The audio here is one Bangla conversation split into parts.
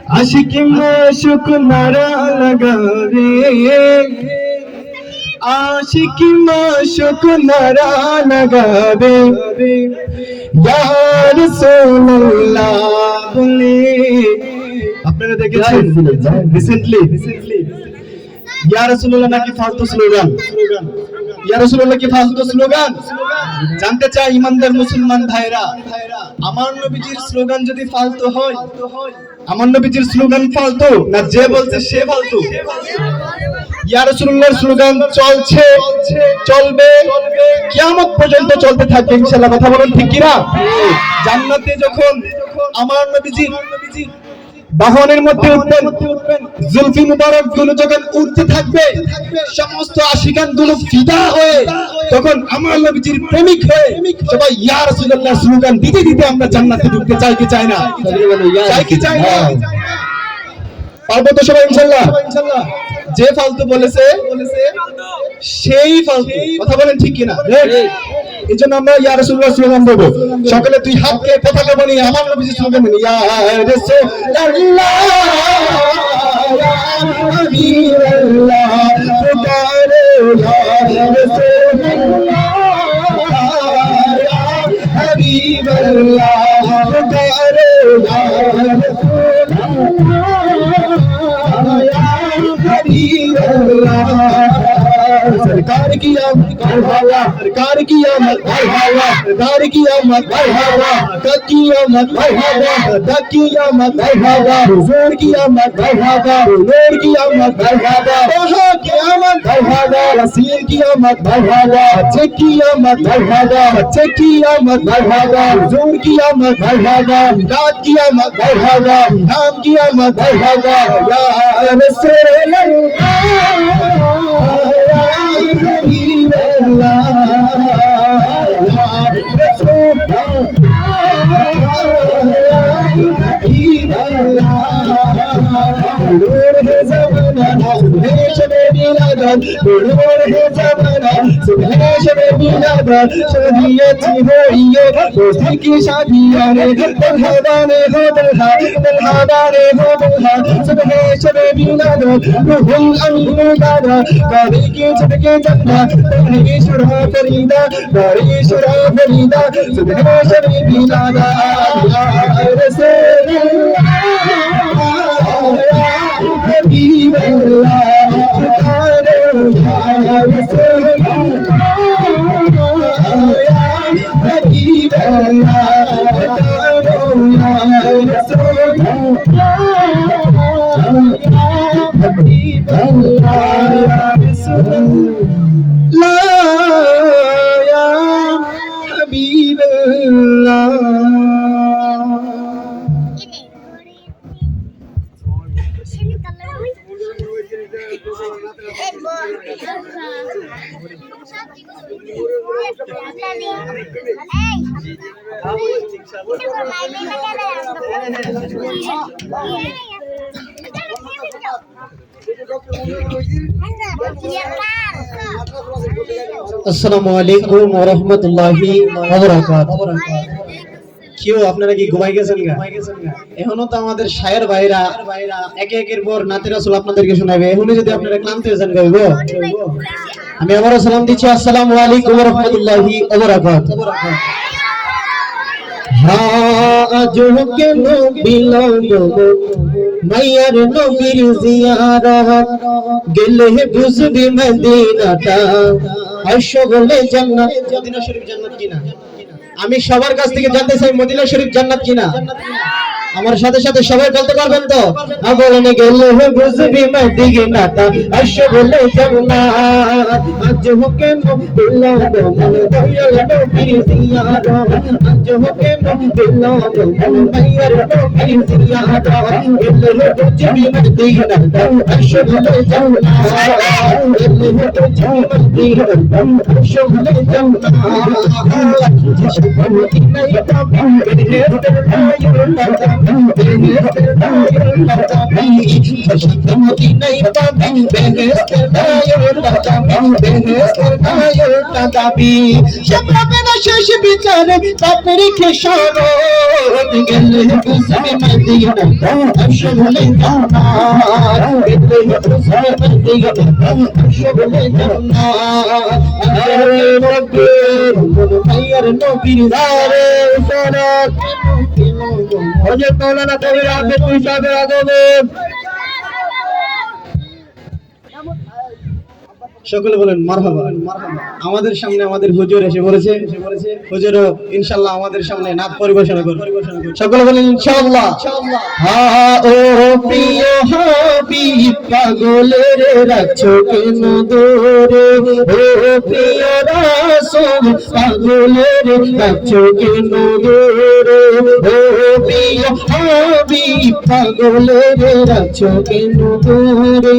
আশিকি মাশুক নারা লাগাবে আশিকি মাশুক নারা লাগাবে ইয়া রাসূলুল্লাহ বলে। আপনারা দেখেছেন রিসেন্টলি ইয়া রাসূলুল্লাহ নাকি ফালতু স্লোগান? ইয়া রাসূলুল্লাহ কি ফালতু স্লোগান? জানতে চাই ইমানদার মুসলমান ভাইরা, আমার নবীজির স্লোগান যদি ফালতু হয়, আমার নবীজির স্লোগান ফালতু না যে বলছে সে ফালতু? ইয়া রাসূলুল্লাহর স্লোগান চলছে, চলবে, কিয়ামত পর্যন্ত চলতে থাকবে ইনশাআল্লাহ। কথা বলেন ঠিক কি না? জান্নাতে যখন আমার নবীজি বাহনের মধ্যে উঠবেন, জুলফি মুবারক গুলো যখন উঠতে থাকবে, সমস্ত আশিকান গুলো ফিদা হয়ে তখন আমার নবীজির প্রেমিক হয়ে সবাই ইয়া রাসূলুল্লাহ স্লোগান দিতে দিতে আমরা জান্নাতে ঢুকতে চাই কি চাই না? চাই কি চাই না? পারবো তো সবাই ইনশাআল্লাহ? যে ফালতু বলেছে সেই ফালতু। কথা বলেন ঠিক কি না? এই জন্য আমরা ইয়া রাসূলুল্লাহ স্লোগান দেবো। সকলে তুই হাতকে পতাকা বানিয়ে আমার নবীজির স্লোগান বলি, ইয়া রাসূলুল্লাহ ইয়া হাবিবাল্লাহ পুকারে ইয়া রাসূলুল্লাহ ইয়া হাবিবাল্লাহ পুকারে ইয়া রাসূলুল্লাহ ইয়া হাবিবাল্লাহ। सरकार की आमद मरहबा, सरकार की आमद मरहबा, सरकार की आमद मरहबा, तक की आमद मरहबा, तक की आमद मरहबा, हुजूर की आमद मरहबा, हुजूर की आमद मरहबा, तहा की आमद मरहबा, रसूल की आमद मरहबा, बच्चे की आमद मरहबा, बच्चे की आमद मरहबा, हुजूर की आमद मरहबा, मिलाद की आमद मरहबा, नाम की आमद मरहबा, या रसूलल्लाह আসসালামু আলাইকুম ওয়া রাহমাতুল্লাহি ওয়া বারাকাতুহু। কেউ আপনারা কি ঘুমাই গেছেন গা? এখনো তো আমাদের শায়ের ভাইরা একে একের পর নাতে রাসূল আপনাদেরকে শোনাবে। এখনো যদি আপনারা ক্লান্ত হয়ে যান গাইবো। আমি আবারো সালাম দিচ্ছি, আসসালামু আলাইকুম ওয়া রাহমাতুল্লাহি ওয়া বারাকাতুহু। আজ কেন বিলম্ব মাইয়ার নবীর জিয়ারত, গেলে বুঝবি মদিনাটা আসলে জান্নাত। মদিনা শরীফ জান্নাত কিনা? আমি সবার কাছ থেকে জানতে চাই মদিনা শরীফ জান্নাত কিনা? আমার সাথে সাথে সবাই বলতে পারবেন তো? বলেন গেলে বুঝবি মদিনাটা আসলে জান্নাত। আজ কেন বিলম্ব মাইয়ার নবীর জিয়ারত, আজ কেন বিলম্ব মাইয়ার নবীর জিয়ারত, গেলে বুঝবি মদিনাটা আসলে জান্নাত, গেলে বুঝবি মদিনাটা আসলে জান্নাত। বেহেশতের নায়রটা দাবি শান্তি মদিনায় পাবি বেহেশতের নায়রটা দাবি বেহেশতের নায়রটা দাবি সব হবে না শেষ বিচারে তাপ রেখে শরৎ গেলে বুঝবে মদিনা আসলে জান্নাত গেলে বুঝবে মদিনা আসলে জান্নাত আরে রব্বি মাইয়ার নবীর দারে সরাত হযরত মাওলানা কবির আব্দুল মুসাদের আদবে সকলে বলেন মারহাবা। আমাদের সামনে আমাদের হুজুর এসে বলেছে, হুজুরও ইনশাআল্লাহ আমাদের সামনে নাত পরিবেশন করবে। সকলে বলেন ইনশাআল্লাহ। হা ও প্রিয় হাবিব পাগলের রাখছো কেন দূরে, ও প্রিয় রাসূল পাগলের রাখছো কেন দূরে, ও প্রিয় হাবিব পাগলের রাখছো কেন দূরে,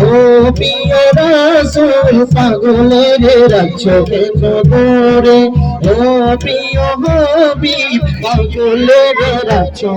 ও প্রিয় রাসূল পাগলের রাখছো কেন দূরে, ও প্রিয় হাবিব পাগলের রাখছো